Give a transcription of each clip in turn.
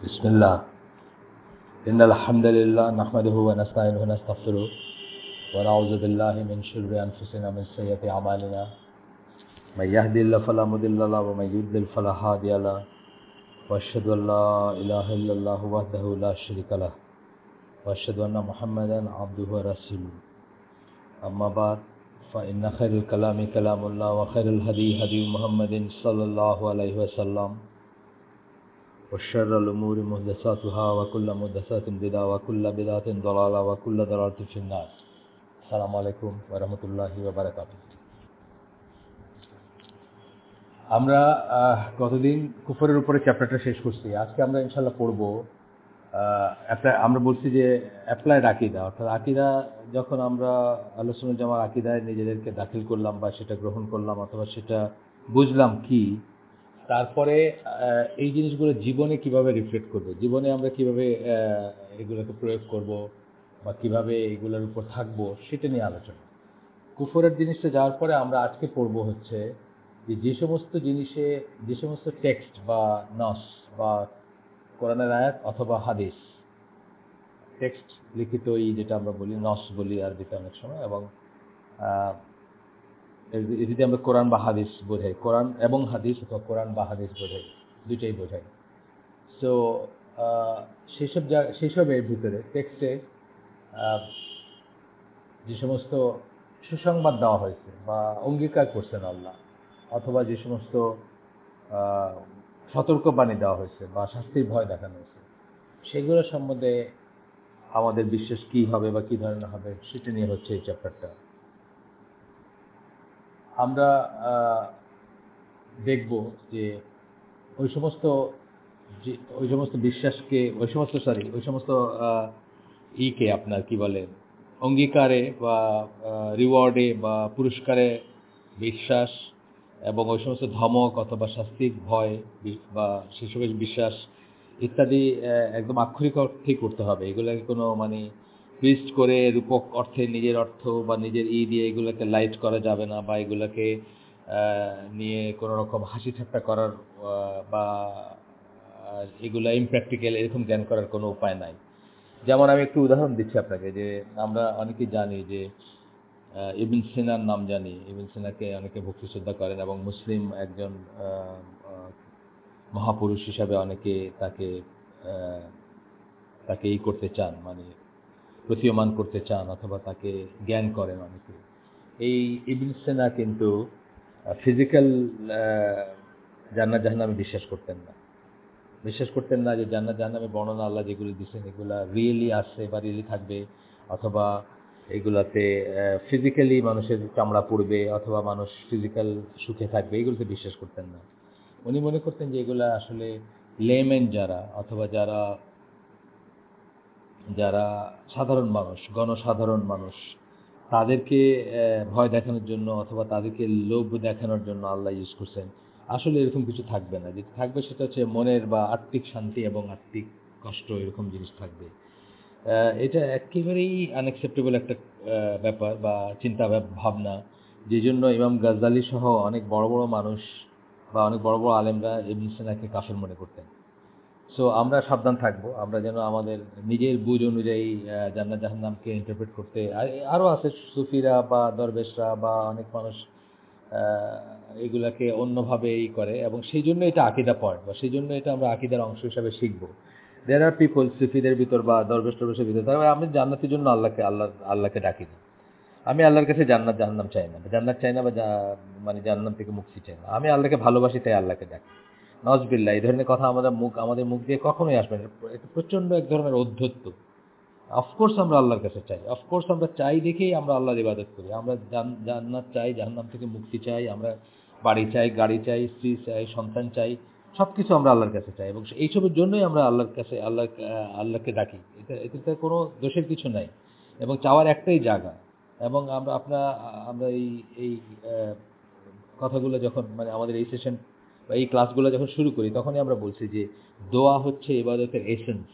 بسم الله إن الحمد لله نحمده ونستعينه ونستغفره ونعوذ بالله من شرور أنفسنا ومن سيئات أعمالنا من يهدي الله فلا مضل له ومن يضلل فلا هادي له وأشهد أن لا إله إلا الله وحده لا شريك له وأشهد أن محمدا عبده ورسوله أما بعد فإن خير الكلام كلام الله وخير الهدي هدي محمد صلى الله عليه وسلم وشر الأمور محدثاتها وكل محدثات بدعة وكل بدعة ضلالة وكل ضلالة في النار السلام عليكم ورحمة الله وبركاته আমরা গতদিন কুফরের উপরে চ্যাপ্টারটা শেষ করছি। আজকে আমরা ইনশাআল্লাহ পড়ব আমরা বলছি যে অ্যাপ্লাইড আকীদা, অর্থাৎ আকীদা যখন আমরা আহলে সুন্নাত জামাত আকীদায় নিজেদেরকে দাখিল করলাম বা সেটা গ্রহণ করলাম অথবা সেটা বুঝলাম কি, তারপরে এই জিনিসগুলো জীবনে কিভাবে রিফ্লেক্ট করব, জীবনে আমরা কিভাবে এগুলোকে প্রয়োগ করব বা কিভাবে এগুলোর উপর থাকবো, সেটা নিয়ে আলোচনা। কুফরের জিনিসটা যাওয়ার পরে আমরা আজকে পড়ব হচ্ছে যে সমস্ত টেক্সট বা নস বা কোরআনের আয়াত অথবা হাদিস, টেক্সট লিখিত যেটা আমরা বলি নস বলি আরবিতে অনেক সময়, এবং যদি আমরা কোরআন বা হাদিস বোঝাই, কোরআন এবং হাদিস অথবা কোরআন বা হাদিস বোঝাই, দুইটাই বোঝাই। সো সেসবের ভিতরে টেক্সটে যে সমস্ত সুসংবাদ দেওয়া হয়েছে বা অঙ্গীকার করছেন আল্লাহ, অথবা যে সমস্ত সতর্কবাণী দেওয়া হয়েছে বা শাস্তির ভয় দেখানো হয়েছে, সেগুলো সম্বন্ধে আমাদের বিশ্বাস কি হবে বা কি ধরনের হবে, সেটা নিয়ে হচ্ছে এই চ্যাপ্টারটা। আমরা দেখব যে ওই সমস্ত বিশ্বাসকে, ওই সমস্ত ইকে আপনার কি বলে, অঙ্গীকারে বা রিওয়ার্ডে বা পুরস্কারে বিশ্বাস, এবং ওই সমস্ত ধমক অথবা শাস্তির ভয় বা সেসবের বিশ্বাস ইত্যাদি একদম আক্ষরিক অর্থেই করতে হবে। এগুলোকে কোনো টুইস্ট করে রূপক অর্থে নিজের অর্থ বা নিজের দিয়ে এগুলোকে লাইট করা যাবে না, বা এগুলোকে নিয়ে কোনো রকম হাসি ঠাট্টা করার বা এগুলো ইমপ্র্যাকটিক্যাল এরকম জ্ঞান করার কোনো উপায় নাই। যেমন আমি একটু উদাহরণ দিচ্ছি আপনাকে, যে আমরা অনেকেই জানি যে ইবন সিনার নাম জানি, ইবন সিনাকে অনেকে ভক্তি শ্রদ্ধা করেন এবং মুসলিম একজন মহাপুরুষ হিসাবে অনেকে তাকে করতে চান, প্রতীয়মান করতে চান অথবা তাকে জ্ঞান করেন অনেকে। এই ইবন সিনা কিন্তু ফিজিক্যাল জান্নাত জাহান্নামে বিশ্বাস করতেন না যে জান্নাত জাহান্নামে বর্ণনা আল্লাহ যেগুলো দিচ্ছেন এগুলা রিয়েলি আসছে বা রিয়েলি থাকবে, অথবা এগুলাতে ফিজিক্যালি মানুষের চামড়া পড়বে অথবা মানুষ ফিজিক্যাল সুখে থাকবে, এগুলোতে বিশ্বাস করতেন না। উনি মনে করতেন যে এগুলা আসলে লেমেন যারা, অথবা যারা সাধারণ মানুষ, গণসাধারণ মানুষ, তাদেরকে ভয় দেখানোর জন্য অথবা তাদেরকে লোভ দেখানোর জন্য আল্লাহ ইউজ করছেন। আসলে এরকম কিছু থাকবে না, যেটা থাকবে সেটা হচ্ছে মনের বা আত্মিক শান্তি এবং আত্মিক কষ্ট, এরকম জিনিস থাকবে। এটা একেবারেই আনএক্সেপ্টেবল একটা ব্যাপার বা চিন্তা ভাবনা, যে জন্য ইমাম গাজ্জালি সহ অনেক বড় বড় মানুষ বা অনেক বড় বড় আলেমরা ইবনে সিনাকে কাফের মনে করতেন। সো আমরা সাবধান থাকবো, আমরা যেন আমাদের নিজের বুঝ অনুযায়ী জান্নাত জাহান্নামকে ইন্টারপ্রেট করতে, আরও আছে সুফিরা বা দরবেশরা বা অনেক মানুষ এগুলাকে অন্যভাবে করে, এবং সেই জন্য এটা আকীদা পয়েন্ট বা সেই জন্য এটা আমরা আকীদার অংশ হিসাবে শিখবো। দেয়ার আর পিপল সুফিদের ভিতর বা দরবেশ টরবেশের ভিতর, তবে আমি জান্নাতের জন্য আল্লাহকে ডাকি না। আমি আল্লাহর কাছে জান্নাত জাহান্নাম চাই না, জান্নাত চাই না বা জাহান্নাম থেকে মুক্তি চাই না। আমি আল্লাহকে ভালোবাসি, তাই আল্লাহকে ডাকি। নজবিল্লাহ, এই ধরনের কথা আমাদের মুখ দিয়ে কখনোই আসবে না। এটা প্রচণ্ড এক ধরনের অধ্যত্ব। অফকোর্স আমরা আল্লাহর কাছে চাই, অফকোর্স আমরা চাই দেখেই আমরা আল্লাহর ইবাদত করি। আমরা জান্নাত চাই, জাহান্নাম থেকে মুক্তি চাই, আমরা বাড়ি চাই, গাড়ি চাই, স্ত্রী চাই, সন্তান চাই, সব কিছু আমরা আল্লাহর কাছে চাই, এবং এইসবের জন্যই আমরা আল্লাহকে ডাকি। এতে কোনো দোষের কিছু নাই, এবং চাওয়ার একটাই জায়গা। এবং আমরা এই কথাগুলো যখন আমাদের এই সেশন বা এই ক্লাসগুলো যখন শুরু করি, তখনই আমরা বলছি যে দোয়া হচ্ছে ইবাদতের এসেন্স,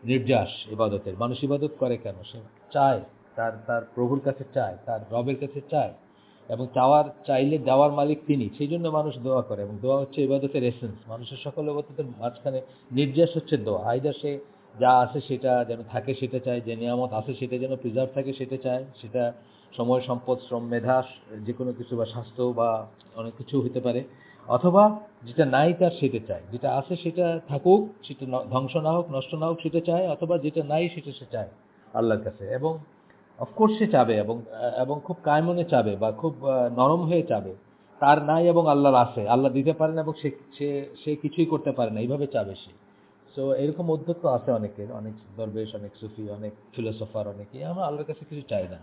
নির্যাস ইবাদতের। মানুষ ইবাদত করে কেন? সে চায়, তার প্রভুর কাছে চায়, তার রবের কাছে চায়, এবং চাইলে দেওয়ার মালিক তিনি, সেই জন্য মানুষ দোয়া করে, এবং দোয়া হচ্ছে ইবাদতের এসেন্স। মানুষের সকল ইবাদতের মাঝখানে নির্যাস হচ্ছে দোয়া। আইদার সে যা আছে সেটা যেন থাকে সেটা চায়, যে নিয়ামত আছে সেটা যেন প্রিজার্ভ থাকে সেটা চায়, সেটা সময়, সম্পদ, শ্রম, মেধা, যে কোনো কিছু, বা স্বাস্থ্য, বা অনেক কিছু হতে পারে, অথবা যেটা নাই তার সেটা চায়, যেটা আছে সেটা থাকুক, সেটা ধ্বংস না হোক, নষ্ট না হোক সেটা চায়, অথবা যেটা নাই সেটা সে চায় আল্লাহর কাছে। এবং অফকোর্স সে চাবে, এবং খুব কায়মনে চাবে, বা খুব নরম হয়ে চাবে। তার নাই এবং আল্লাহর আছে, আল্লাহ দিতে পারেন এবং সে সে সে কিছুই করতে পারে না, এইভাবে চাবে সে। সো এরকম অধ্যক্ষ আছে অনেকের, অনেক দরবেশ, অনেক সুফি, অনেক ফিলোসফার, অনেকে। আমরা আল্লাহর কাছে কিছু চাই না।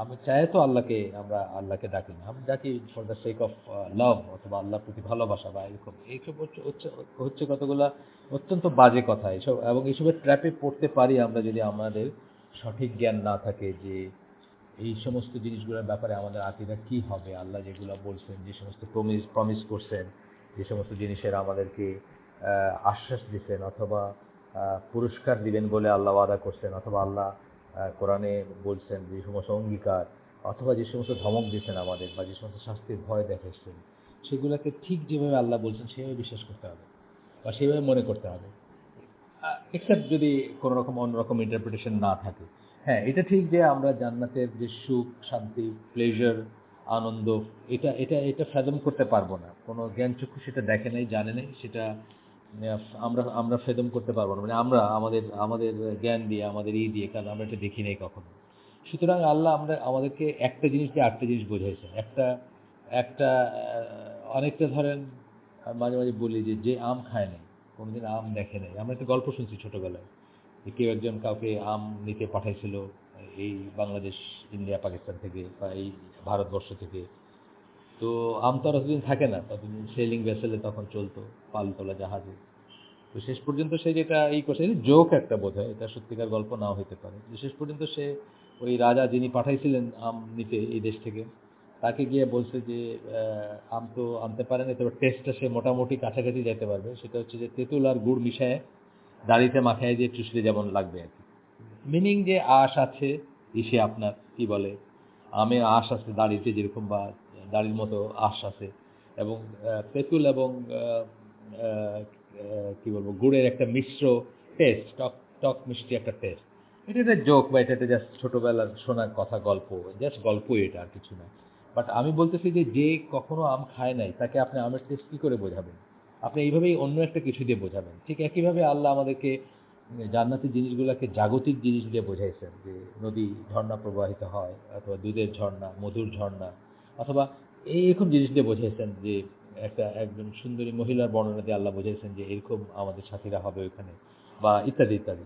আমি চাই তো আমরা আল্লাহকে ডাকি না, আমি ডাকি for the sake of love, অথবা আল্লাহর প্রতি ভালোবাসা, বা এরকম। এইসব হচ্ছে কতগুলা অত্যন্ত বাজে কথা। এসব, এবং এইসবের ট্র্যাপে পড়তে পারি আমরা যদি আমাদের সঠিক জ্ঞান না থাকে, যে এই সমস্ত জিনিসগুলোর ব্যাপারে আমাদের আকীদা কি হবে, আল্লাহ যেগুলো বলছেন, যে সমস্ত প্রমিস করছেন, যে সমস্ত জিনিসের আমাদেরকে আশ্বাস দিচ্ছেন, অথবা পুরস্কার দিবেন বলে আল্লাহ ওয়াদা করছেন, অথবা আল্লাহ কোরআনে বলছেন যে সমস্ত অঙ্গীকার, অথবা যে সমস্ত ধমক দিচ্ছেন আমাদের, বা যে সমস্ত শাস্তির ভয় দেখাচ্ছেন, সেগুলোকে ঠিক যেভাবে আল্লাহ বলছেন সেভাবে বিশ্বাস করতে হবে, বা সেভাবে মনে করতে হবে, এক্সেপ্ট যদি কোনো রকম অন্যরকম ইন্টারপ্রিটেশন না থাকে। হ্যাঁ, এটা ঠিক যে আমরা জান্নাতের যে সুখ, শান্তি, প্লেজার, আনন্দ, এটা এটা এটা ফেদম করতে পারবো না। কোনো জ্ঞানচক্ষু সেটা দেখে নাই, জানে নাই, সেটা আমরা আমরা ফেদম করতে পারবো না। মানে আমরা আমাদের আমাদের জ্ঞান দিয়ে, আমাদের দিয়ে, কারণ আমরা এটা দেখি নাই কখনো। সুতরাং আল্লাহ আমাদেরকে একটা জিনিস দিয়ে আরেকটা জিনিস বোঝাইছে। একটা একটা অনেকটা ধরেন, মাঝে মাঝে বলি যে যে আম খায় নাই, কোনোদিন আম দেখে নাই। আমরা একটা গল্প শুনছি ছোটবেলায়, যে কেউ একজন কাউকে আম নিতে পাঠাইছিল, এই বাংলাদেশ, ইন্ডিয়া, পাকিস্তান থেকে, বা এই ভারতবর্ষ থেকে। তো আম তো আর অতদিন থাকে না, ততদিন সেলিং ভেসেলে তখন চলতো, পালতোলা জাহাজে। তো শেষ পর্যন্ত সে যেটা করছে, জোক একটা বোধ হয়, এটা সত্যিকার গল্প নাও হতে পারে, যে শেষ পর্যন্ত সে ওই রাজা যিনি পাঠাইছিলেন আম নিতে এই দেশ থেকে, তাকে গিয়ে বলছে যে আম তো আনতে পারেনি, তবে টেস্টটা সে মোটামুটি কাছাকাছি যেতে পারবে। সেটা হচ্ছে যে তেঁতুল আর গুড় মিশায় দাড়িতে মাখায় দিয়ে চুষলে যেমন লাগবে আর কি। মিনিং যে আঁশ আছে, ইসে আপনার কি বলে, আমে আঁশ আছে দাড়িতে যেরকম, বা দাড়ির মতো আঁশ আছে, এবং তেঁতুল এবং কি বলবো, গুড়ের একটা মিশ্র টেস্ট, টক টক মিষ্টি একটা টেস্ট। এটা একটা জোক, বা এটা জাস্ট ছোটবেলার শোনার কথা, গল্প, জাস্ট গল্পই, এটা আর কিছু না। বাট আমি বলতেছি যে যে কখনো আম খায় নাই, তাকে আপনি আমের টেস্ট কী করে বোঝাবেন? আপনি এইভাবেই অন্য একটা কিছু দিয়ে বোঝাবেন। ঠিক একইভাবে আল্লাহ আমাদেরকে জান্নাতের জিনিসগুলোকে জাগতিক জিনিস দিয়ে বোঝাইছেন, যে নদী, ঝর্ণা প্রবাহিত হয়, অথবা দুধের ঝর্ণা, মধুর ঝর্ণা, অথবা এইরকম জিনিস দিয়ে বোঝাইছেন, যে একজন সুন্দরী মহিলার বর্ণনা দিয়ে আল্লাহ বোঝাইছেন যে এরকম আমাদের সাথীরা হবে ওইখানে, বা ইত্যাদি ইত্যাদি।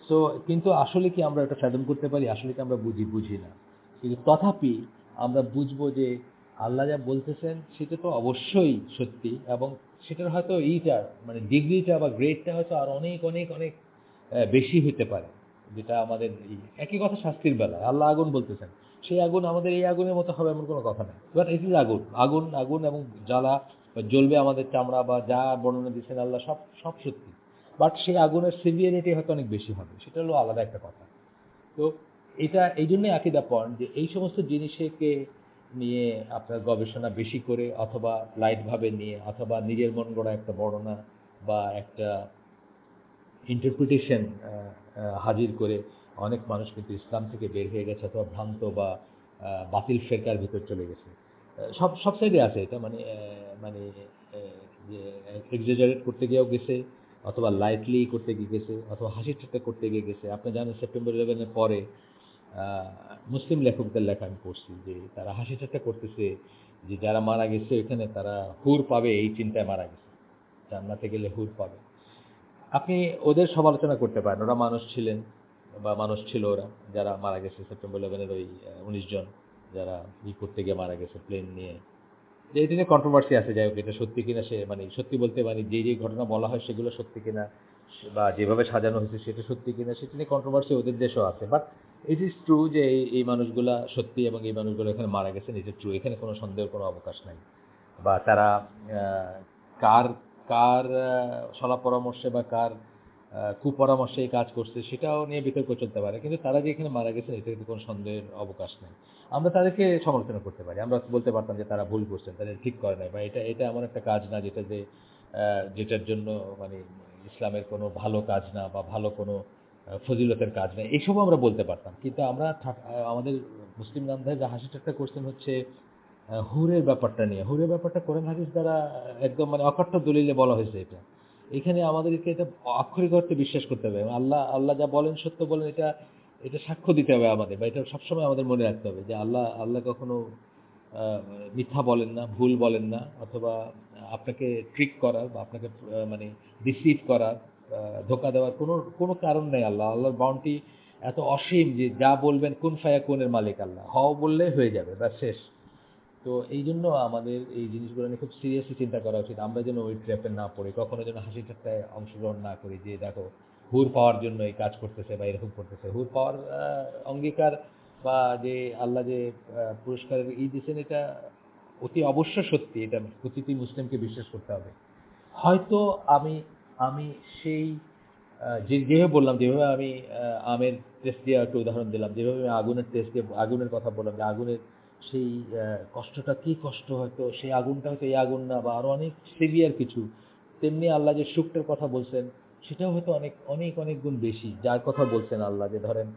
সো কিন্তু আসলে কি আমরা এটা ফ্যাদম করতে পারি? আসলে কি আমরা বুঝি না। কিন্তু তথাপি আমরা বুঝবো যে আল্লাহ যা বলতেছেন সেটা তো অবশ্যই সত্যি, এবং সেটার হয়তো মানে ডিগ্রিটা বা গ্রেডটা হয়তো আর অনেক অনেক অনেক বেশি হতে পারে, যেটা আমাদের একই কথা শাস্তির বেলায় আল্লাহ আগুন বলতেছেন, সেই আগুন আমাদের এই আগুনের মতো হবে এমন কোনো কথা নেই। বাট ইট ইজ আগুন, আগুন, আগুন, এবং জ্বালা বা জ্বলবে আমাদের চামড়া, বা যা বর্ণনা দিচ্ছেন আল্লাহ, সব সব সত্যি। বাট সেই আগুনের সিভিয়ারিটি হয়তো অনেক বেশি হবে, সেটা হলো আলাদা একটা কথা। তো এটা এই জন্যই আকীদা পয়েন্ট, যে এই সমস্ত জিনিসকে নিয়ে আপনার গবেষণা বেশি করে, অথবা লাইটভাবে নিয়ে, অথবা নিজের মন গড়া একটা বর্ণনা বা একটা ইন্টারপ্রিটেশন হাজির করে অনেক মানুষ কিন্তু ইসলাম থেকে বের হয়ে গেছে, অথবা ভ্রান্ত বা বাতিল ফেরকার ভিতর চলে গেছে। সব সব সাইডে আছে এটা, মানে যে এক্সাজারেট করতে গিয়েও গেছে, অথবা লাইটলি করতে গিয়ে গেছে, অথবা হাসি ঠাট্টা করতে গিয়ে গেছে। আপনি জানেন সেপ্টেম্বর 11-এর পরে মুসলিম লেখকদের লেখা আমি পড়ছি, যে তারা হাসি ঠাট্টা করতেছে, যে যারা মারা গেছে ওইখানে তারা হুর পাবে, এই চিন্তায় মারা গেছে, জান্নাতে গেলে হুর পাবে। আপনি ওদের সমালোচনা করতে পারেন, ওরা মানুষ ছিলেন, বা মানুষ ছিল ওরা, যারা মারা গেছে সেপ্টেম্বর 11-এর ওই 19 জন যারা করতে গিয়ে মারা গেছে প্লেন নিয়ে। যে এটা নিয়ে কন্ট্রোভার্সি আছে, যাই হোক এটা সত্যি কিনা, সে মানে সত্যি বলতে মানে যে যে ঘটনা বলা হয় সেগুলো সত্যি কিনা, বা যেভাবে সাজানো হয়েছে সেটা সত্যি কিনা, সেটা নিয়ে কন্ট্রোভার্সি ওদের দেশেও আছে। বাট ইট ইজ ট্রু যে এই মানুষগুলা সত্যি, এবং এই মানুষগুলো এখানে মারা গেছেন, এটা ট্রু, এখানে কোনো সন্দেহের কোনো অবকাশ নাই। বা তারা কার কার সলা পরামর্শে, বা কার কুপরামর্শে এই কাজ করছে সেটাও নিয়ে বিতর্ক চলতে পারে, কিন্তু তারা যে এখানে মারা গেছে এতে কোনো সন্দেহের অবকাশ নেই। আমরা তাদেরকে সমালোচনা করতে পারি, আমরা বলতে পারতাম যে তারা ভুল করছেন, তারা ঠিক করে নাই, বা এটা এটা এমন একটা কাজ না যেটা যে যেটার জন্য মানে ইসলামের কোনো ভালো কাজ না বা ভালো কোনো ফজিলতের কাজ না, এইসবও আমরা বলতে পারতাম। কিন্তু আমরা আমাদের মুসলিম নামধারী যে হাসি ঠাট্টা করছেন হচ্ছে হুরের ব্যাপারটা নিয়ে। হুরের ব্যাপারটা কোরআন হাদিস দ্বারা একদম মানে অকট্ট দলিলে বলা হয়েছে এটা। এখানে আমাদেরকে এটা আক্ষরিক অর্থে বিশ্বাস করতে হবে। এবং আল্লাহ আল্লাহ যা বলেন সত্য বলেন, এটা এটা সাক্ষ্য দিতে হবে আমাদের, বা এটা সবসময় আমাদের মনে রাখতে হবে যে আল্লাহ আল্লাহ কখনো মিথ্যা বলেন না, ভুল বলেন না, অথবা আপনাকে ট্রিক করার বা আপনাকে মানে ডিসিভ করার, ধোঁকা দেওয়ার কোনো কোনো কারণ নেই। আল্লাহর বাউন্টি এত অসীম যে যা বলবেন কুন ফায়াকুনের মালিক আল্লাহ, হও বললে হয়ে যাবে, ব্যাস শেষ। তো এই জন্য আমাদের এই জিনিসগুলো নিয়ে খুব সিরিয়াসলি চিন্তা করা উচিত। আমরা যেন ওই ট্র্যাপে না পড়ি, কখনো যেন হাসি ঠাট্টায় অংশগ্রহণ না করি যে দেখো হুর পাওয়ার জন্য এই কাজ করতেছে বা এরকম করতেছে। হুর পাওয়ার অঙ্গীকার বা যে আল্লাহ যে পুরস্কারের দিয়েছেন, এটা অতি অবশ্য সত্যি, এটা প্রতিটি মুসলিমকে বিশ্বাস করতে হবে। হয়তো আমি আমি সেই যেভাবে বললাম, যেভাবে আমি আমের টেস্ট দিয়ে একটা উদাহরণ দিলাম, যেভাবে আমি আগুনের টেস্ট দিয়ে আগুনের কথা বললাম যে আগুনের সেই কষ্টটা কি কষ্ট, হয়তো সেই আগুনটা হয়তো এই আগুন না বা আরো অনেক সিভিয়ার কিছু, তেমনি আল্লাহ যে সুখটার কথা বলছেন সেটাও হয়তো অনেক অনেক অনেক গুণ বেশি। যার কথা বলছেন আল্লাহ, যে ধরেন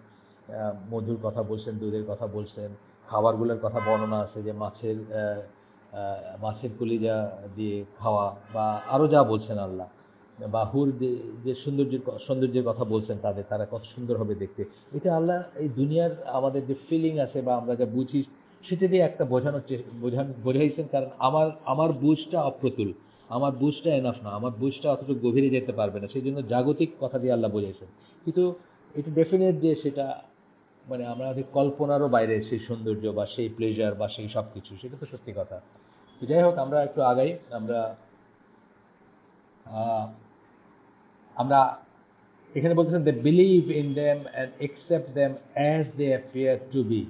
মধুর কথা বলছেন, দুধের কথা বলছেন, খাবারগুলোর কথা বর্ণনা আছে যে মাছের কলিজা দিয়ে খাওয়া, বা আরো যা বলছেন আল্লাহ, বা হুর যে সৌন্দর্যের কথা বলছেন, তারা কত সুন্দর হবে দেখতে। এটা আল্লাহ এই দুনিয়ার আমাদের যে ফিলিং আছে বা আমরা যা বুঝি সেটা দিয়ে একটা বোঝাইছেন। কারণ আমার আমার বুঝটা অপ্রতুল, আমার বুঝটা এনাফ না, আমার বুঝটা অতটুকু গভীরে যেতে পারবে না, সেই জন্য জাগতিক কথা দিয়ে আল্লাহ বোঝাইছেন। কিন্তু এটা ডেফিনেট যে সেটা মানে আমাদের কল্পনারও বাইরে সেই সৌন্দর্য বা সেই প্লেজার বা সেই সব কিছু, সেটা তো সত্যি কথা। তো যাই হোক, আমরা একটু আগাই। আমরা আহ, আমরা এখানে বলতেছেন they believe in them and accept them as they appear to be.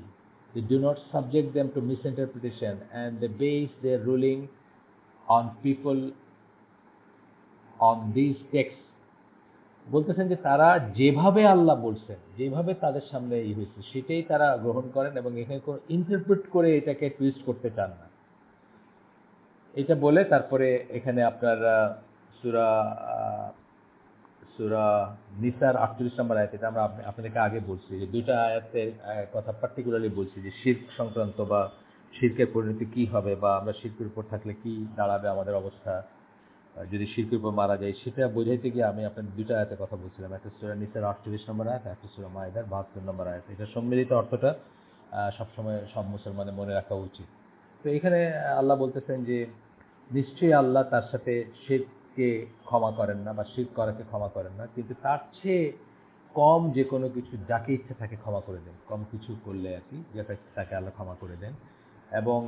They do not subject them to misinterpretation and they base their ruling on people on these texts. বলতেছেন যে তারা যেভাবে আল্লাহ বলছেন, যেভাবে তাদের সামনে হয়েছে সেটাই তারা গ্রহণ করেন এবং এখানে কোনো ইন্টারপ্রেট করে এটাকে টুইস্ট করতে চান না। এটা বলে তারপরে এখানে আপনার সূরা সূরা নিসার 48 নম্বর আয়াত, এটা আমরা আপনাদেরকে আগে বলছি যে দুইটা আয়াতের কথা পার্টিকুলারলি বলছি যে শিরক সংক্রান্ত বা শিরকের পরিণতি কি হবে, বা আমরা শিরকের উপর থাকলে কি দাঁড়াবে আমাদের অবস্থা যদি শিরকের উপর মারা যায়, সেটা বোঝাইতে গিয়ে আমি আপনাদের দুইটা আয়াতের কথা বলছিলাম। একটা সূরা নিসার 48 নম্বর আয়াত, একটা সূরা মাইদার 72 নম্বর আয়াত। এটা সম্মিলিত অর্থটা সবসময় সব মুসলমানের মনে রাখা উচিত। তো এখানে আল্লাহ বলতেছেন যে নিশ্চয়ই আল্লাহ তার সাথে শিরককে ক্ষমা করেন না বা শিরক করাকে ক্ষমা করেন না, কিন্তু তার চেয়ে কম যে কোনো কিছু যাকে ইচ্ছে তাকে ক্ষমা করে দেন। কম কিছু করলে আর কি, যেটা তাকে আল্লাহ ক্ষমা করে দেন। এবং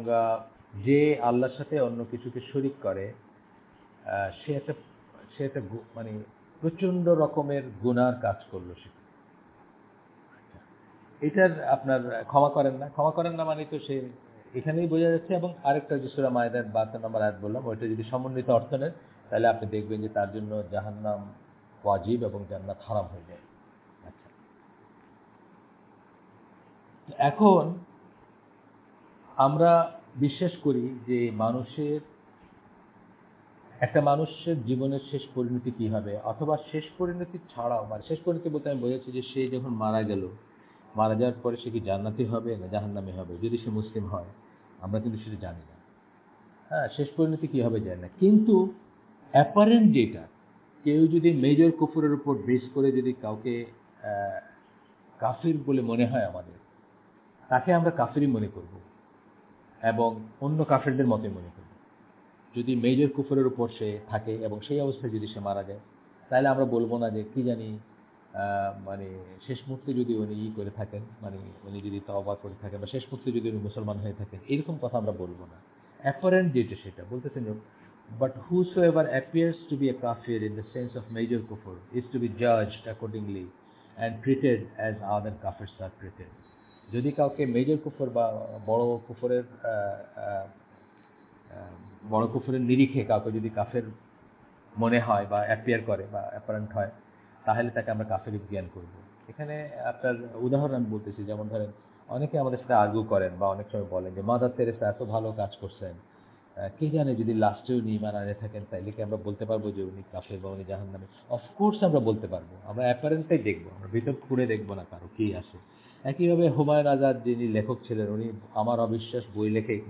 যে আল্লাহর সাথে অন্য কিছুকে শরিক করে সে একটা মানে প্রচন্ড রকমের গুনার কাজ করলো সে। এটার আপনার ক্ষমা করেন না মানে তো সে এখানেই বোঝা যাচ্ছে। এবং আরেকটা যে সূরা মায়েদার 72 নম্বর আয়াত বললাম, ওইটা যদি সমন্বিত অর্থ নেন তাহলে আপনি দেখবেন যে তার জন্য জাহান্নাম ওয়াজিব এবং জান্নাত হারাম হয়ে যায়। আচ্ছা, এখন আমরা বিশ্বাস করি যে একটা মানুষের জীবনের শেষ পরিণতি কি হবে, অথবা শেষ পরিণতি ছাড়াও, মানে শেষ পরিণতি বলতে আমি বোঝাচ্ছি যে সে যখন মারা গেল, মারা যাওয়ার পরে সে কি জান্নাতি হবে না জাহান্নামী হবে, যদি সে মুসলিম হয়। আমরা কিন্তু সেটা জানি না। হ্যাঁ, শেষ পরিণতি কি হবে জানি না, কিন্তু অ্যাপারেন্ট যেটা, কেউ যদি মেজর কুফরের উপর বেস করে যদি কাউকে কাফির বলে মনে হয় আমাদের, তাকে আমরা কাফিরই মনে করব এবং অন্য কাফেরদের মতে মনে করব। যদি মেজর কুফরের উপর সে থাকে এবং সেই অবস্থায় যদি সে মারা যায়, তাহলে আমরা বলবো না যে কি জানি মানে শেষ মুহূর্তে যদি উনি করে থাকেন, মানে উনি যদি তওবা করে থাকেন বা শেষ মুহূর্তে যদি উনি মুসলমান হয়ে থাকেন, এরকম কথা আমরা বলবো না। অ্যাপারেন্ট যেটা সেটা বলতেছেন, but whosoever appears to be a kafir in the sense of major kufr is to be judged accordingly and treated as other kafirs are treated. যদি কাউকে মেজর কুফর বা বড় কুফরের বড় কুফরের নিরিখে কাউকে যদি কাফের মনে হয় বা অ্যাপিয়ার করে বা অ্যাপারেন্ট হয়, তাহলে তাকে আমরা কাফের জ্ঞান করব। এখানে আপনার উদাহরণ আমি বলতেছি, যেমন ধরেন অনেকে আমাদের সাথে আর্গু করেন বা অনেক সময় বলেন যে মাদার তেরেসা এত ভালো কাজ করছেন, কে জানে যদি লাস্টে উনি ঈমান আনে থাকেন তাইলে কি আমরা বলতে পারবো যে উনি কাফের বা উনি জাহান্নামী? অফকোর্স আমরা বলতে পারবো, আমরা অ্যাপারেন্টটাই দেখবো, আমরা ভিতর খুঁড়ে দেখবো না কারো কি আসে। একইভাবে হুমায়ুন আজাদ যিনি লেখক ছিলেন, উনি আমার অবিশ্বাস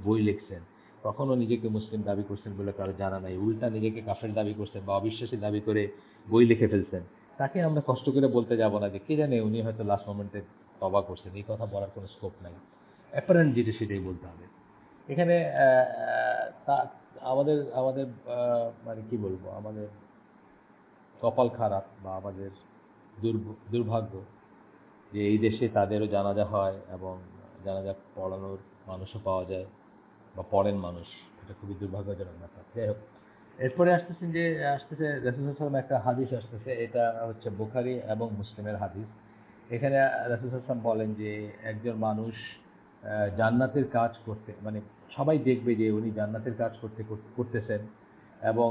বই লিখছেন, কখনো নিজেকে মুসলিম দাবি করছেন বলে কারো জানা নাই, উল্টা নিজেকে কাফের দাবি করছেন বা অবিশ্বাসী দাবি করে বই লিখে ফেলছেন। তাকে আমরা কষ্ট করে বলতে যাব না যে কে জানে উনি হয়তো লাস্ট মোমেন্টে তবা করছেন, এই কথা বলার কোনো স্কোপ নাই। অ্যাপারেন্ট যেটা সেটাই বলতে হবে। এখানে আমাদের আমাদের মানে কি বলবো, আমাদের কপাল খারাপ বা আমাদের দুর্ভাগ্য যে এই দেশে তাদেরও জানাজা হয় এবং জানাজা পড়ানোর মানুষও পাওয়া যায় বা পড়েন মানুষ। এটা খুবই দুর্ভাগ্যজনক ব্যাপার। যাই হোক, এরপরে আসতেছে রাসূল সাল্লাল্লাহু আলাইহি ওয়াসাল্লাম একটা হাদিস আসতেছে, এটা হচ্ছে বুখারী এবং মুসলিমের হাদিস। এখানে রাসূল সাল্লাল্লাহু আলাইহি ওয়াসাল্লাম বলেন যে একজন মানুষ জান্নাতের কাজ করতে, মানে সবাই দেখবে যে উনি জান্নাতের কাজ করতেছেন এবং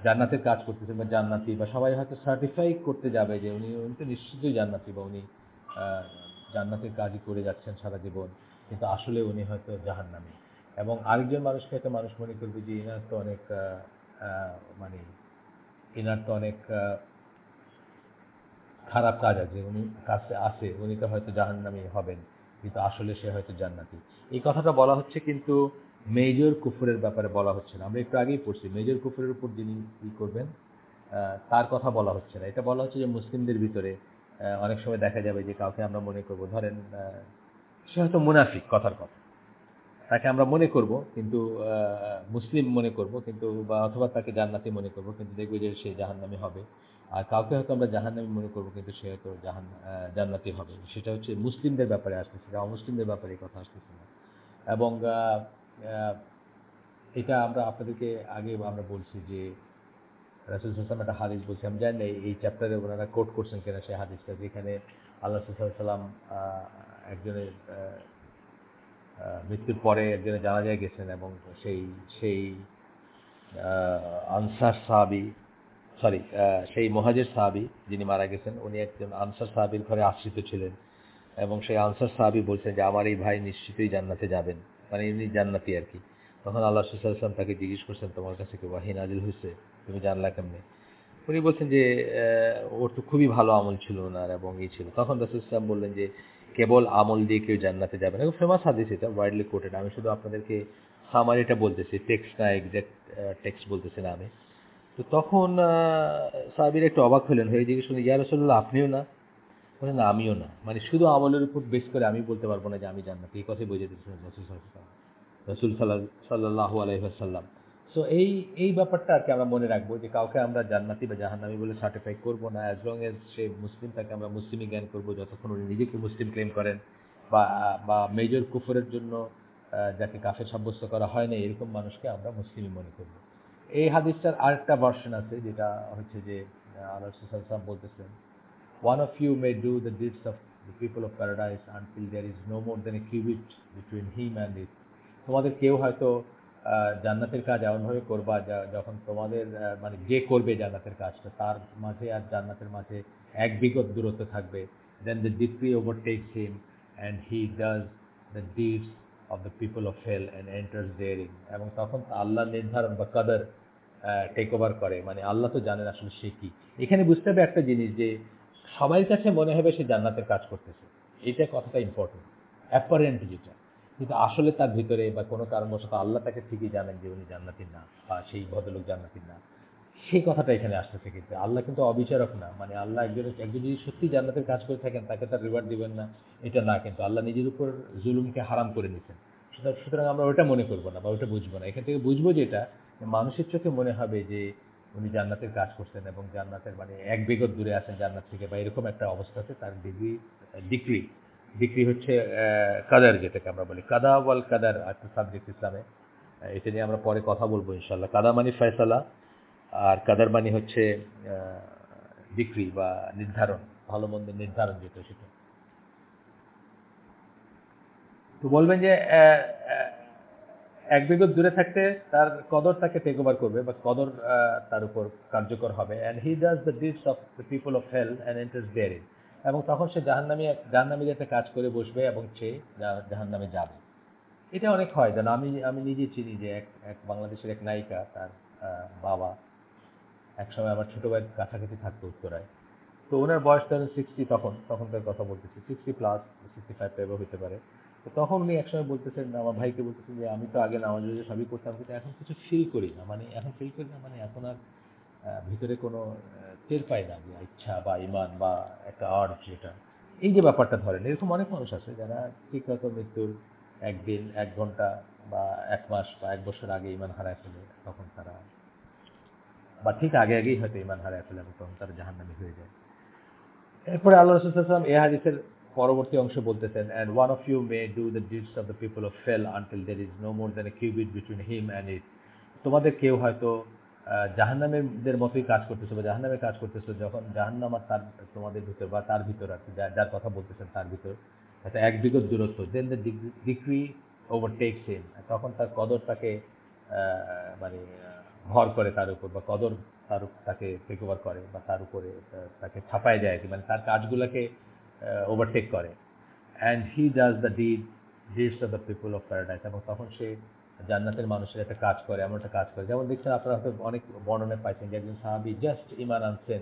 জান্নাতের কাজ করতেছেন বা জান্নাতি, বা সবাই হয়তো সার্টিফাই করতে যাবে যে উনি উনি তো নিশ্চিতই জান্নাতি বা উনি আহ, জান্নাতের কাজই করে যাচ্ছেন সারা জীবন, কিন্তু আসলে উনি হয়তো জাহান্নামী। এবং আরেকজন মানুষকে হয়তো মানুষ মনে করবে যে ইনার তো অনেক মানে ইনার তো অনেক খারাপ কাজ আছে, উনি কাছে আছে, উনি তো হয়তো জাহান্নামী হবেন, কিন্তু আসলে সে হয়তো জান্নাতি। এই কথাটা বলা হচ্ছে কিন্তু মেজর কুফরের ব্যাপারে বলা হচ্ছে না। আমরা একটু আগেই পড়ছি মেজর কুফরের উপর যিনি ই করবেন তার কথা বলা হচ্ছে না। এটা বলা হচ্ছে যে মুসলিমদের ভিতরে অনেক সময় দেখা যাবে যে কাউকে আমরা মনে করব, ধরেন সে হয়তো মুনাফিক, কথার কথা, তাকে আমরা মনে করব কিন্তু মুসলিম মনে করব কিন্তু, বা অথবা তাকে জান্নাতি মনে করব কিন্তু দেখব যে সে জাহান্নামী হবে। আর কাউকে হয়তো আমরা জাহান্নামী মনে করব কিন্তু সে হয়তো জান্নাতি হবে। সেটা হচ্ছে মুসলিমদের ব্যাপারে আসতেছে, অমুসলিমদের ব্যাপারে এই কথা আসতেছে না। এবং আহ, এটা আমরা আপনাদেরকে আগে আমরা বলছি যে রাসূল সাল্লাল্লাহু আলাইহি ওয়াসাল্লাম একটা হাদিস বলছি, আমি জানি না এই চ্যাপ্টারে ওনারা কোট করছেন কিনা সেই হাদিসটা, যেখানে আল্লাহ রাসূল সাল্লাল্লাহু আলাইহি ওয়াসাল্লাম একজনের মৃত্যুর পরে একজনের জানাজায় গেছেন এবং সেই সেই আনসার সাহাবী, সরি, সেই মুহাজির সাহাবী যিনি মারা গেছেন উনি একজন আনসার সাহাবীর ঘরে আশ্রিত ছিলেন, এবং সেই আনসার সাহাবী বলছেন যে আমার এই ভাই নিশ্চিতই জান্নাতে যাবেন, মানে ইনি জান্নাতি আর কি। তখন আল্লাহ রাসূল সাল্লাল্লাহু আলাইহি ওয়াসাল্লাম তাকে জিজ্ঞেস করছেন তোমার কাছে কি ওয়াহী নাজিল হয়েছে, তুমি জানলা কেমনে? উনি বলছেন যে ওর তো খুবই ভালো আমল ছিল ওনার এবং ই ছিল। তখন রাসূল সাল্লাল্লাহু আলাইহি ওয়াসাল্লাম বললেন যে কেবল আমল দিয়ে কেউ জান্নাতে যাবে না। ফেমাস হাদিস, এটা ওয়াইডলি কোটেড। আমি শুধু আপনাদেরকে সামারিটা বলতেছি, টেক্সট না, এক্সাক্ট টেক্সট বলতেছি না আমি। তো তখন সাহাবীরা একটু অবাক হলেন, হয়ে জিজ্ঞেস করলেন ইয়া রাসূলুল্লাহ আপনিও না? বললেন না আমিও না, মানে শুধু আমলের উপর বেস করে আমি বলতে পারবো না যে আমি জান্নাতি, এই কথাই বুঝে দিচ্ছেন রাসূল সাল্লাল্লাহু আলাইহি ওয়াসাল্লাম। সো এই এই ব্যাপারটা আর কি আমরা মনে রাখবো যে কাউকে আমরা জান্নাতি বা জাহান্নামী বলে সার্টিফাই করবো না, অ্যাজ লং এজ সে মুসলিম তাকে আমরা মুসলিমই জ্ঞান করবো, যতক্ষণ উনি নিজেকে মুসলিম ক্লেম করেন বা বা মেজর কুফরের জন্য যাকে কাফের সাব্যস্ত করা হয় না এরকম মানুষকে আমরা মুসলিমই মনে করবো। এই হাদিসটার আরেকটা ভার্সন আছে, যেটা হচ্ছে যে আল্লাহ রাসূল সাল্লাল্লাহু আলাইহি ওয়াসাল্লাম বলতেছেন one of you may do the deeds of the people of paradise until there is no more than a cubit between him and it. তোমাদের কেউ হয়তো জান্নাতের কাজ এমনভাবে করবা যখন তোমাদের মানে যে করবে জান্নাতের কাজটা তার মাঝে আর জান্নাতের মাঝে এক বিঘত দূরত্ব থাকবে, then the decree overtakes him and he does the deeds of the people of hell and enters therein. এবং তখন আল্লাহ নির্ধারণ বা কাদার টেক ওভার করে, মানে আল্লাহ তো জানেন আসলে সে কি। এখানে বুঝতে হবে একটা জিনিস যে সবার কাছে মনে হবে সে জান্নাতের কাজ করতেছে, এটা কথাটা ইম্পর্টেন্ট, অ্যাপারেন্ট যেটা, কিন্তু আসলে তার ভিতরে বা কোনো কারণবশত আল্লাহ তাকে ঠিকই জানেন যে উনি জান্নাতির না বা সেই ভদ্রলোক জান্নাতির না, সেই কথাটা এখানে আসতেছে। কিন্তু আল্লাহ কিন্তু অবিচারক না, মানে আল্লাহ একজন একজন যদি সত্যি জান্নাতের কাজ করে থাকেন তাকে তার রিওয়ার্ড দিবেন না এটা না, কিন্তু আল্লাহ নিজের উপর জুলুমকে হারাম করে নিচ্ছেন। সুতরাং আমরা ওটা মনে করবো না বা ওটা বুঝবো না। এখান থেকে বুঝবো যেটা মানুষের চোখে মনে হবে যে উনি জান্নাতের কাজ করছেন এবং জান্নাতের মানে এক বিঘত দূরে আছেন জান্নাত থেকে বা এরকম একটা অবস্থাতে তার ডিগ্রি ডিগ্রি হচ্ছে কাদার, যেটাকে আমরা বলি কাদা ওয়াল কাদার, একটা সাবজেক্ট ইসলামে। এটা নিয়ে আমরা পরে কথা বলবো ইনশাল্লাহ। কাদা মানে ফয়সালা আর কাদার মানে হচ্ছে ডিগ্রি বা নির্ধারণ, ভালো মন্দের নির্ধারণ যেটা সেটা। তো বলবেন যে এক বিগত দূরে থাকতে তার কদর তাকে টেক ওভার করবে বা কদর তার উপর কার্যকর হবে, and he does the deeds of the people of hell and enters therein, এবং তখন সে জাহান্নামী একটা কাজ করে বসবে এবং সে জাহান্নামে যাবে। এটা অনেক হয়, যেন আমি আমি নিজে চিনি যে এক এক বাংলাদেশের এক নায়িকা, তার বাবা একসময় আমার ছোট ভাইয়ের কাছাকাছি থাকতো উত্তরায়। তো ওনার বয়স ধরেন 60, তখনকার কথা বলতেছি, 60+, 65 টাইপের হতে পারে। তো তখন উনি একসময় বলতেছেন, আমার ভাইকে বলতেছেন যে আমি তো আগে নামাজ রোজা সবই করতাম, কিন্তু এখন কিছু ফিল করি না, মানে এখন ফিল করি না, মানে এখন আর ভিতরে কোনো টের পাই না যে ইচ্ছা বা ইমান বা একটা আর্জ, যেটা এই যে ব্যাপারটা ধরেন, এরকম অনেক মানুষ আছে যারা ঠিক হয়তো মৃত্যুর একদিন, 1 ঘন্টা বা 1 মাস বা 1 বছর আগে ইমান হারায় ফেলে, তখন তারা, বা ঠিক আগে আগেই হয়তো ইমান হারায় ফেলে এবং তখন তারা জাহান্নামী হয়ে যায়। এরপরে আল্লাহ রাসূল সাল্লাল্লাহু আলাইহি ওয়াসাল্লাম এই হাদিসের পরবর্তী অংশে বলতেছেন, and one of you may do the deeds of the people of hell until there is no more than a cubit between him and it. তোমাদের কেউ হয়তো জাহান্নামের মতোই কাজ করতেছে বা জাহান্নামের কাজ করতেছে, যখন জাহান্নাম আর তার তোমাদের ভিতর বা তার ভিতর আর কি, যার কথা বলতেছেন তার ভিতর একটা 1 বিঘত দূরত্ব, দেন দ্য ডিগ্রি ওভারটেকস হিম, তখন তার কদর তাকে মানে ভর করে তার উপর, বা কদর তাকে টেক ওভার করে বা তার উপরে তাকে ছাপায় যায় আর কি, মানে তার কাজগুলোকে ওভারটেক করে। And he does the deeds of the people of paradise, এবং তখন সে জান্নাতের মানুষের একটা কাজ করে, এমন একটা কাজ করে, যেমন দেখছেন আপনারা হয়তো অনেক বর্ণনায় পাইছেন যে একজন সাহাবী জাস্ট ঈমান আনছেন,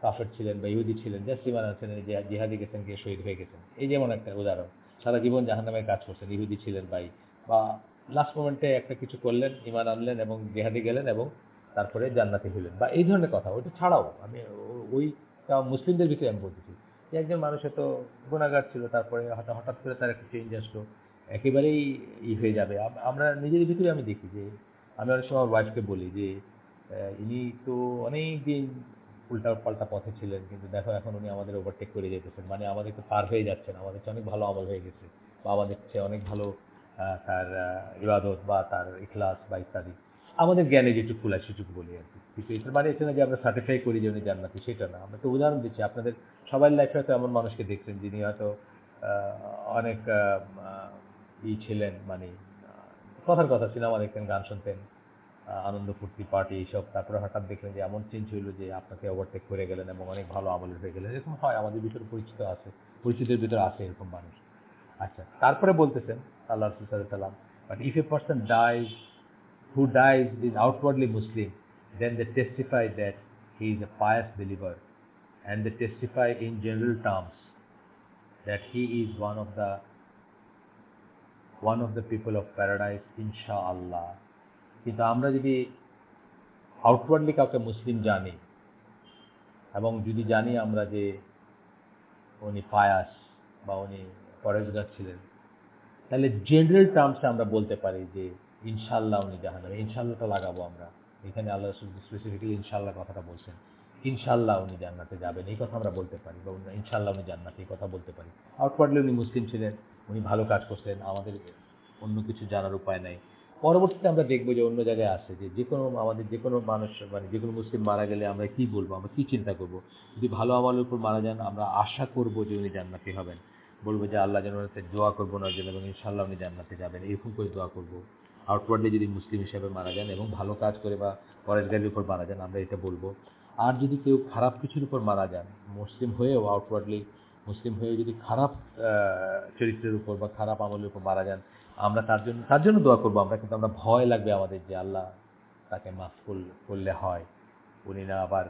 কাফের ছিলেন বা ইহুদি ছিলেন, জাস্ট ঈমান আনছেন, জিহাদে গেছেন, গিয়ে শহীদ হয়ে গেছেন, এই যেমন একটা উদাহরণ। সারা জীবন জাহান্নামের কাজ করছেন, ইহুদি ছিলেন বা লাস্ট মোমেন্টে একটা কিছু করলেন, ঈমান আনলেন এবং জিহাদে গেলেন এবং তারপরে জান্নাতি হলেন, বা এই ধরনের কথা। ওইটা ছাড়াও আমি ওইটা মুসলিমদের ভিতরে আমি বলতেছি যে একজন মানুষ হয়তো গুণাগার ছিল, তারপরে হঠাৎ করে তার একটা চেঞ্জ আসলো, একেবারেই হয়ে যাবে। আমরা নিজের ভিতরে আমি দেখি যে আমি অনেক সময় আমার ওয়াইফকে বলি যে ইনি তো অনেক দিন উল্টা পাল্টা পথে ছিলেন, কিন্তু দেখো এখন উনি আমাদের ওভারটেক করে যেতেছেন, মানে আমাদেরকে পার হয়ে যাচ্ছেন, আমাদের চেয়ে অনেক ভালো আমল হয়ে গেছে, বা আমাদের চেয়ে অনেক ভালো তার ইবাদত বা তার ইখলাস বা ইত্যাদি। আমাদের জ্ঞানে যেটুকু কুলায় সেটুকু বলি আর কি, কিন্তু এটার মানে এটা না যে আমরা সার্টিফাই করি যে উনি জান্নাতি, সেটা না। আমরা তো উদাহরণ দিচ্ছি, আপনাদের সবার লাইফে হয়তো এমন মানুষকে দেখছেন যিনি হয়তো অনেক ছিলেন, মানে কথার কথা, সিনেমা দেখতেন, গান শুনতেন, আনন্দ ফুর্তি পার্টি এইসব, তারপরে হঠাৎ দেখলেন যে এমন চেঞ্জ হইলো যে আপনাকে ওভারটেক করে গেলেন এবং অনেক ভালো আমলের হয়ে গেলেন। এরকম হয়, আমাদের ভিতরে পরিচিতের ভিতরে আছে এরকম মানুষ। আচ্ছা, তারপরে বলতেছেন আল্লাহ রাসূল সাল্লাল্লাহু আলাইহি ওয়াসাল্লাম, but if a person dies who dies is outwardly Muslim, then they testify that he is a pious believer, and they testify in general terms that he is one of the people of paradise, inshallah. কিন্তু আমরা যদি outwardly কাউকে মুসলিম জানি, এবং যদি জানি আমরা যে উনি পায়াস বা উনি পরেজগার ছিলেন, তাহলে জেনারেল টার্মসে আমরা বলতে পারি যে ইনশাল্লাহ উনি জাহান্নামে। ইনশাল্লাহটা লাগাবো আমরা এখানে, আল্লাহ রাসূল স্পেসিফিক্যালি ইনশাল্লাহ কথাটা বলছেন, ইনশাল্লাহ উনি জান্নাতে যাবেন এই কথা আমরা বলতে পারি, বা ইনশাল্লাহ উনি জান্নাতে এই কথা বলতে পারি। আউটওয়ার্ডলি উনি মুসলিম ছিলেন, উনি ভালো কাজ করছেন, আমাদের অন্য কিছু জানার উপায় নাই। পরবর্তীতে আমরা দেখবো যে অন্য জায়গায় আসে যে আমাদের যে কোনো মানুষ, মানে যে কোনো মুসলিম মারা গেলে আমরা কি বলবো, আমরা কি চিন্তা করব। যদি ভালো আমলের উপর মারা যান, আমরা আশা করব যে উনি জান্নাতি হবেন, বলবো যে আল্লাহ যেন ওনাকে দোয়া করবো ওনার জন্য, এবং ইনশাল্লাহ উনি জান্নাতে যাবেন, এরকম করে দোয়া করবো। আউটওয়ার্ডলি যদি মুসলিম হিসেবে মারা যান এবং ভালো কাজ করে বা পরেশগারির উপর মারা যান, আমরা এটা বলবো। আর যদি কেউ খারাপ কিছুর উপর মারা যান, মুসলিম হয়েও, আউটওয়ার্ডলি মুসলিম হয়েও যদি খারাপ চরিত্রের উপর বা খারাপ আমলের উপর মারা যান, আমরা তার জন্য দোয়া করবো আমরা, কিন্তু আমরা ভয় লাগবে আমাদের যে আল্লাহ তাকে মাফ করলে হয়, উনি না আবার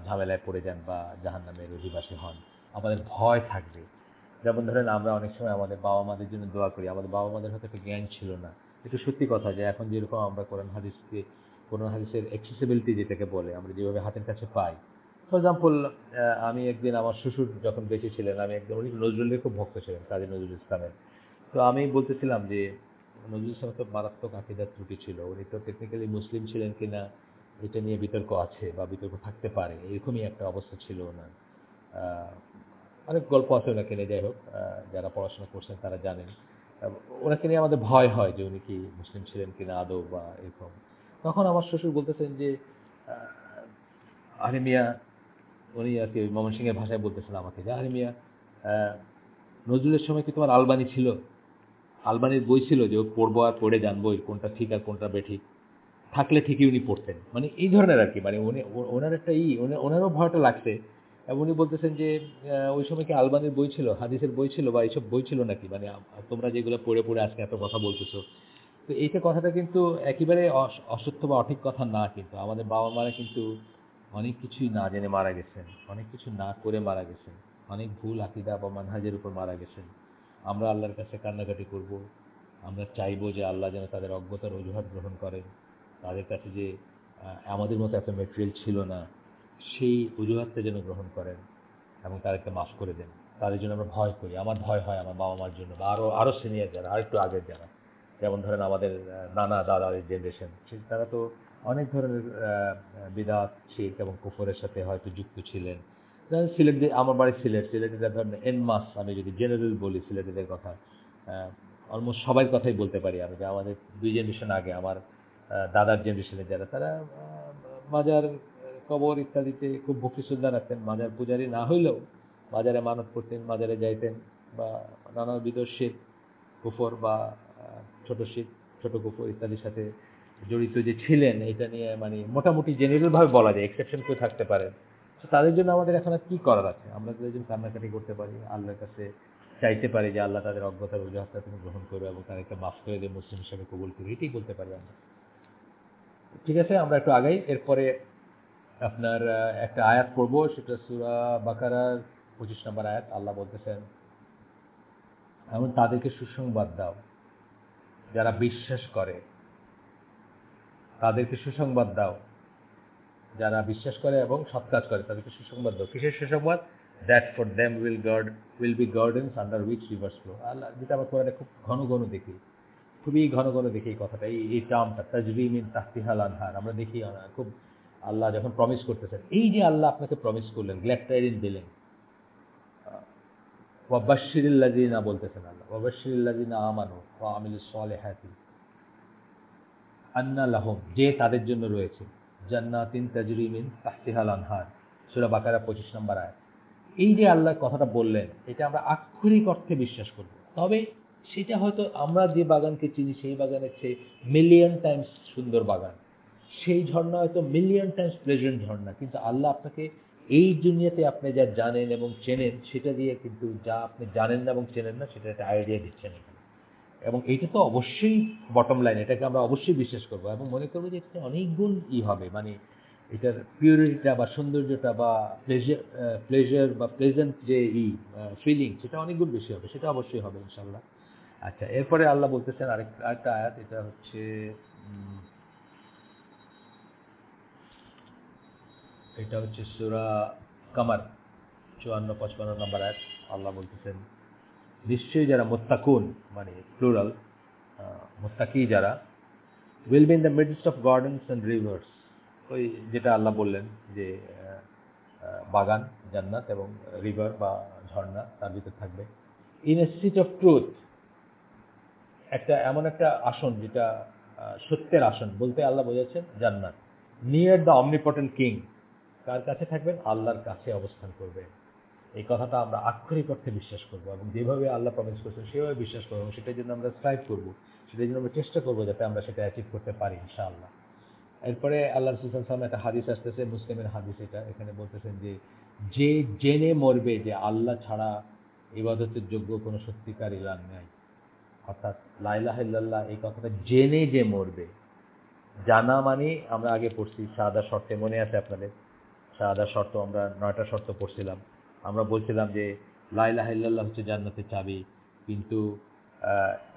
ঝামেলায় পড়ে যান বা জাহান্নামের অধিবাসী হন, আমাদের ভয় থাকবে। যেমন ধরেন আমরা অনেক সময় আমাদের বাবা মাদের জন্য দোয়া করি, আমাদের বাবা মাদের হয়তো একটা জ্ঞান ছিল না। এটা সত্যি কথা যে এখন যেরকম আমরা কোরআন হাদিসের অ্যাক্সেসিবিলিটি যেটাকে বলে, আমরা যেভাবে হাতের কাছে পাই। ফর এক্সাম্পল, আমি একদিন আমার শ্বশুর যখন বেঁচে ছিলেন, আমি একদম, উনি নজরুলের খুব ভক্ত ছিলেন, কাজী নজরুল ইসলামের। তো আমি বলতেছিলাম যে নজরুল ইসলাম তো মারাত্মক আকীদার ত্রুটি ছিল, উনি তো টেকনিক্যালি মুসলিম ছিলেন কিনা এটা নিয়ে বিতর্ক আছে বা বিতর্ক থাকতে পারে, এরকমই একটা অবস্থা ছিল ওনার। আহ, অনেক গল্প আছে ওনাকে নিয়ে, যাই হোক, যারা পড়াশোনা করছেন তারা জানেন। ওনাকে নিয়ে আমাদের ভয় হয় যে উনি কি মুসলিম ছিলেন কিনা আদৌ বা এরকম। তখন আমার শ্বশুর বলতেছেন যে আরে মিয়া, উনি আর কি ময়মনসিংহের ভাষায় বলতেছেন আমাকে যে আরে মিয়া, আহ, নজরুলের সময় কি তোমার আলবানি ছিল? আলবানির বই ছিল যে ও পড়বো আর পড়ে জানবো কোনটা ঠিক আর কোনটা বেঠিক, থাকলে ঠিকই উনি পড়তেন, মানে এই ধরনের আর কি। মানে উনি ওনার একটা ওনারও ভয়টা লাগছে, এবং উনি বলতেছেন যে ওই সময় কি আলবানির বই ছিল, হাদিসের বই ছিল বা এইসব বই ছিল নাকি, মানে তোমরা যেগুলো পড়ে পড়ে আজকে এত কথা বলতেছো। তো এইটা কথাটা কিন্তু একেবারে অসত্য বা অঠিক কথা না, কিন্তু আমাদের বাবা মারা কিন্তু অনেক কিছুই না জেনে মারা গেছেন, অনেক কিছু না করে মারা গেছেন, অনেক ভুল আকীদা বা মানহাজের উপর মারা গেছেন। আমরা আল্লাহর কাছে কান্নাকাটি করব, আমরা চাইবো যে আল্লাহ যেন তাদের অজ্ঞতার অজুহাত গ্রহণ করেন, তাদের কাছে যে আমাদের মতো এত মেটেরিয়াল ছিল না সেই অজুহাতটা যেন গ্রহণ করেন এবং তাদেরকে মাফ করে দেন। তাদের জন্য আমরা ভয় করি, আমার ভয় হয় আমার বাবা মার জন্য, বা আরও সিনিয়র যারা, আর একটু আগের যারা, যেমন ধরেন আমাদের নানা দাদাদের জেনারেশন, তারা তো অনেক ধরনের বিদআত, শিরক এবং কুফরের সাথে হয়তো যুক্ত ছিলেন। যেমন আমার বাড়ি সিলেটে ধরেন এনমাস, আমি যদি জেনারেল বলি সিলেটেদের কথা, অলমোস্ট সবার কথাই বলতে পারি আমি, যে আমাদের 2 জেনারেশন আগে আমার দাদার জেনারেশনের যারা, তারা মাজার, কবর ইত্যাদিতে খুব ভক্তি শ্রদ্ধা রাখতেন। মাজার পূজারী না হইলেও মাজারে মানত করতেন, মাজারে যাইতেন, বা নানাবিধ শিরক, কুফর বা ছোট শিরক, ছোট কুফর ইত্যাদির সাথে জড়িত যে ছিলেন, এটা নিয়ে মানে মোটামুটি জেনারেলভাবে বলা যায়, এক্সেপশন কেউ থাকতে পারে। তো তাদের জন্য আমাদের এখন আর কী করার আছে? আমরা তাদের জন্য কান্নাকাটি করতে পারি, আল্লাহর কাছে চাইতে পারি যে আল্লাহ তাদের অজ্ঞতার অজুহাতটা তুমি গ্রহণ করো এবং তাদেরকে মাফ করে দিয়ে মুসলিম হিসাবে কবুল করি, এটাই বলতে পারি আমরা। ঠিক আছে, আমরা একটু আগাই। এরপরে আপনার একটা আয়াত পড়ব, সেটা সূরা বাকারার 25 নম্বর আয়াত। আল্লাহ বলতেছেন, এমন তাদেরকে সুসংবাদ দাও যারা বিশ্বাস করে, তাদেরকে সুসংবাদ দাও যারা বিশ্বাস করে এবং সৎ কাজ করে, তাদেরকে সুসংবাদ দাও। কিসের সুসংবাদ? That for them will be gardens under which rivers flow. আল্লাহ, যেটা আমরা কোরআনে খুব ঘন ঘন দেখি, খুবই ঘন ঘন দেখি এই কথাটা, এই টার্মটা তাজরি মিন তাহতিহাল আনহার, আমরা দেখি খুব। আল্লাহ যখন প্রমিস করতেছেন, এই যে আল্লাহ আপনাকে প্রমিস করলেন, গ্ল্যাড টাইডিং দিলেন, ওয়াবাশশিরিল্লাযিনা বলতেছেন আল্লাহ, ওয়াবাশশিরিল্লাযিনা আমানু ওয়া আমিলুস সালিহাতি আন্না লাহুম, যে তাদের জন্য রয়েছে জান্নাতিন তাজরি মিন তাহতিহাল আনহার, সূরা বাকারা 25 নম্বর আয়াত। এই যে আল্লাহর কথাটা বললেন, এটা আমরা আক্ষরিক অর্থে বিশ্বাস করব। তবে সেটা হয়তো আমরা যে বাগানকে চিনি সেই বাগানের চেয়ে মিলিয়ন টাইমস সুন্দর বাগান, সেই ঝর্ণা হয়তো মিলিয়ন টাইমস প্লেজেন্ট ঝর্ণা, কিন্তু আল্লাহ আপনাকে এই দুনিয়াতে আপনি যা জানেন এবং চেনেন সেটা দিয়ে কিন্তু যা আপনি জানেন না এবং চেনেন না সেটা একটা আইডিয়া দিচ্ছেন এখানে। এবং এইটা তো অবশ্যই বটম লাইন, এটাকে আমরা অবশ্যই বিশ্বাস করব এবং মনে করবো যে এটা অনেক গুণ হবে, মানে এটার পিউরিটিটা বা সৌন্দর্যটা বা প্লেজার বা প্লেজেন্ট যে ফিলিং, সেটা অনেক গুণ বেশি হবে, সেটা অবশ্যই হবে ইনশাল্লাহ। আচ্ছা, এরপরে আল্লাহ বলতেছেন আরেকটা আয়াত, এটা হচ্ছে সূরা কামার 54-55 নম্বর আয়াত। আল্লাহ বলতেছেন, নিশ্চয়ই যারা মুত্তাকুন, মানে প্লুরাল, মুত্তাকি যারা, will be in the midst of gardens and rivers. ওই যেটা আল্লাহ বললেন যে বাগান, জান্নাত এবং রিভার বা ঝর্ণা তার ভিতর থাকবে। In a seat of truth, এমন একটা আসন যেটা সত্যের আসন, বলতে আল্লাহ বোঝাচ্ছেন জান্নাত। নিয়ার দ্য অমনিপটেন্ট কিং, কার কাছে থাকবেন? আল্লাহর কাছে অবস্থান করবেন। এই কথাটা আমরা আক্ষরিক অর্থে বিশ্বাস করবো এবং যেভাবে আল্লাহ প্রমিস করছেন সেভাবে বিশ্বাস করবো, এবং সেটার জন্য আমরা স্ট্রাইভ করবো, সেটার জন্য আমরা চেষ্টা করবো যাতে আমরা সেটা অ্যাচিভ করতে পারি ইনশাআল্লাহ। এরপরে আল্লাহ রাসূল সাল্লাল্লাহু আলাইহি ওয়াসাল্লাম একটা হাদিস আসতেছে, মুসলিমের হাদিস এটা, এখানে বলতেছেন যে যে জেনে মরবে যে আল্লাহ ছাড়া ইবাদতের যোগ্য কোনো সত্যিকার ইলাহ নেই, অর্থাৎ লা ইলাহা ইল্লাল্লাহ, এই কথাটা জেনে যে মরবে। জানা মানে আমরা আগে পড়ছি শাহাদাত শর্তে, মনে আছে আপনাদের? শাহাদাত শর্ত আমরা 9টা শর্ত পড়ছিলাম। আমরা বলছিলাম যে লা ইলাহা ইল্লাল্লাহ হচ্ছে জান্নাতের চাবি, কিন্তু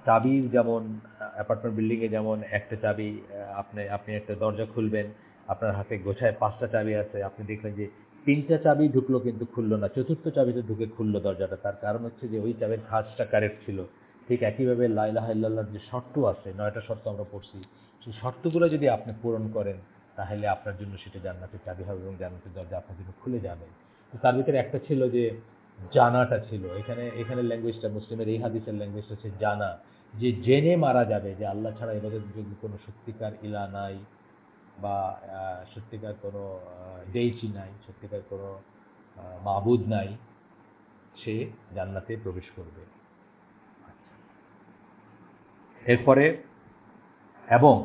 চাবির যেমন অ্যাপার্টমেন্ট বিল্ডিংয়ে যেমন একটা চাবি, আপনি একটা দরজা খুলবেন, আপনার হাতে গোছায় 5টা চাবি আছে, আপনি দেখলেন যে 3টা চাবি ঢুকলো কিন্তু খুললো না, 4র্থ চাবিতে ঢুকে খুললো দরজাটা, তার কারণ হচ্ছে যে ওই চাবির খাঁজটা কারেক্ট ছিল। ঠিক একইভাবে লা ইলাহা ইল্লাল্লাহর যে শর্ত আছে, 9টা শর্ত আমরা পড়ছি, সেই শর্তগুলো যদি আপনি পূরণ করেন তাহলে আপনার জন্য সেটা জান্নাতের চাবি হবে এবং জান্নাতের দরজা আপনার জন্য খুলে যাবে। তো তার ভিতরে একটা ছিল যে জানাটা ছিল, এখানে ল্যাঙ্গুয়েজটা, মুসলিমের এই হাদিসের ল্যাঙ্গুয়েজটা হচ্ছে জানা, যে জেনে মারা যাবে যে আল্লাহ ছাড়া ইবাদতের যোগ্য কোনো সত্যিকার ইলা নাই, বা সত্যিকার কোনো ডেইটি নাই, সত্যিকার কোনো মাবুদ নাই, সে জান্নাতে প্রবেশ করবে। এরপরে এবং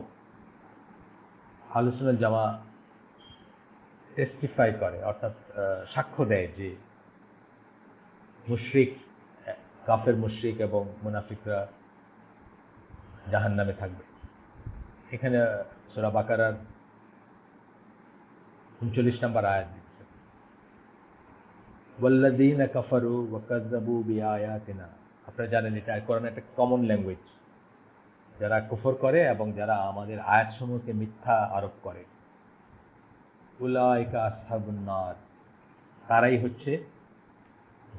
আহলে সুন্নাত জামা টেস্টিফাই করে, অর্থাৎ সাক্ষ্য দেয় যে মুশরিক, কাফের মুশরিক এবং মুনাফিকরা জাহান্নামে থাকবে। এখানে সূরা বাকারার 39 নম্বর আয়াত দিচ্ছে, ওয়াল্লাযীনা কাফারু ওয়া কাযযাবু বিআয়াতিনা। আপনারা জানেন এটা কোরআনের একটা কমন ল্যাঙ্গুয়েজ, যারা কুফর করে এবং যারা আমাদের আয়াতসমূহকে মিথ্যা আরোপ করে, উলাইকা আসহাবুন নার, তারাই হচ্ছে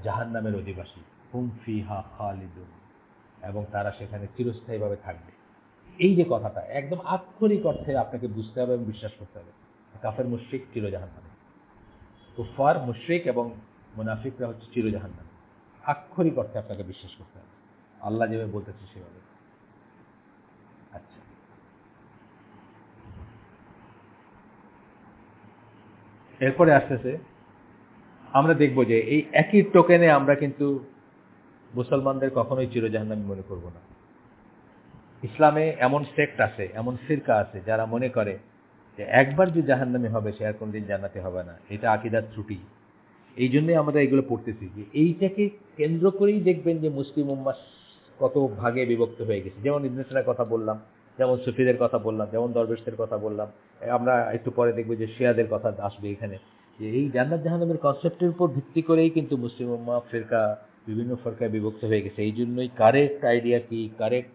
জাহান্নামের অধিবাসী, হুম ফিহা খালিদুন, এবং তারা সেখানে চিরস্থায়ীভাবে থাকবে। এই যে কথাটা একদম আক্ষরিক অর্থে আপনাকে বুঝতে হবে এবং বিশ্বাস করতে হবে। কাফের মুশরিক চির জাহান্নামে, কুফার মুশরিক এবং মুনাফিকরা হচ্ছে চির জাহান্নামে। আক্ষরিক অর্থে আপনাকে বিশ্বাস করতে হবে, আল্লাহ যেভাবে বলতেছে সেভাবে। আচ্ছা, এরপরে আসতেছে আমরা দেখব যে এই একই টোকেনে আমরা কিন্তু মুসলমানদের কখনোই চির জাহান্নামী মনে করব না। ইসলামে এমন সেক্ট আছে, এমন ফিরকা আছে যারা মনে করে যে একবার যে জাহান্নামী হবে সে আর কোনদিন জান্নাতে হবে না। এটা আকীদার ত্রুটি। এই জন্যই আমরা এগুলো পড়তেছি যে এইটাকে কেন্দ্র করেই দেখবেন যে মুসলিম উম্মাহ কত ভাগে বিভক্ত হয়ে গেছে। যেমন ইবনে সিনার কথা বললাম, যেমন সুফিদের কথা বললাম, যেমন দরবেশদের কথা বললাম, আমরা একটু পরে দেখব যে শিয়াদের কথা আসবে এখানে। যে এই জান্নাত জাহান্নামের কনসেপ্টের উপর ভিত্তি করেই কিন্তু মুসলিম উম্মাহ ফিরকা বিভিন্ন ফিরকায় বিভক্ত হয়ে গেছে। এই জন্যই কারেক্ট আইডিয়া কি, কারেক্ট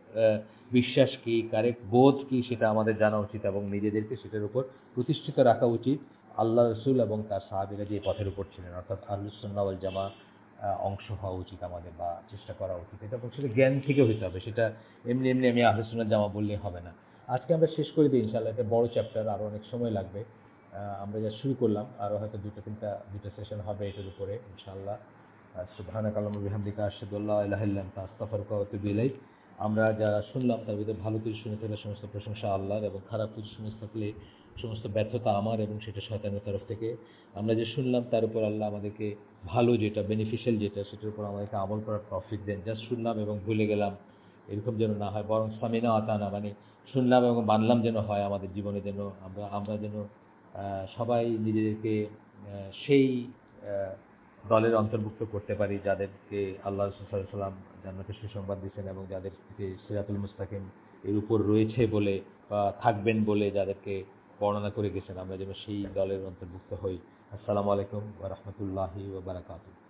বিশ্বাস কি, কারেক্ট বোধ কি, সেটা আমাদের জানা উচিত এবং নিজেদেরকে সেটার উপর প্রতিষ্ঠিত রাখা উচিত। আল্লাহ রসুল এবং তার সাহাবীরা যে পথের উপর ছিলেন, অর্থাৎ আহলুস সুন্নাহ ওয়াল জামা অংশ হওয়া উচিত আমাদের, বা চেষ্টা করা উচিত। এটা সেটা জ্ঞান থেকে হতে হবে, সেটা এমনি এমনি আমি আহলুস সুন্নাহ জামা বললে হবে না। আজকে আমরা শেষ করে দিই ইনশাআল্লাহ, এটা বড় চ্যাপ্টার, আরও অনেক সময় লাগবে। আমরা যা শুরু করলাম, আরও হয়তো দুটো সেশন হবে এটার উপরে ইনশাআল্লাহ। সুবহানাকা আল্লাহুম্মা ওয়া বিহামদিকা আশহাদু আল্লা ইলাহা ইল্লা আনতা আস্তাগফিরুকা ওয়া আতুবু ইলাইক। আমরা যারা শুনলাম তার ভিতরে ভালো কিছু শুনে থাকলে সমস্ত প্রশংসা আল্লাহর, এবং খারাপ কিছু শুনে থাকলে সমস্ত ব্যর্থতা আমার, এবং সেটা শয়তানের তরফ থেকে। আমরা যে শুনলাম তার উপর আল্লাহ আমাদেরকে ভালো যেটা, বেনিফিশিয়াল যেটা, সেটার উপর আমাদেরকে আমল করার তৌফিক দেন। জাস্ট শুনলাম এবং ভুলে গেলাম এরকম যেন না হয়, বরং সামিনা আতানা, মানে শুনলাম এবং মানলাম যেন হয় আমাদের জীবনে, যেন আমরা যেন সবাই নিজেদেরকে সেই দলের অন্তর্ভুক্ত করতে পারি যাদেরকে আল্লাহ রাসূল সাল্লাল্লাহু আলাইহি ওয়াসাল্লাম জান্নাতের সুসংবাদ দিয়েছেন, এবং যাদেরকে সিরাতুল মুস্তাকিম এর উপর রয়েছে বলে বা থাকবেন বলে যাদেরকে বর্ণনা করে গেছেন, আমরা যেন সেই দলের অন্তর্ভুক্ত হই। আসসালামু আলাইকুম ওয়া রাহমাতুল্লাহি ওয়া বারাকাতুহু।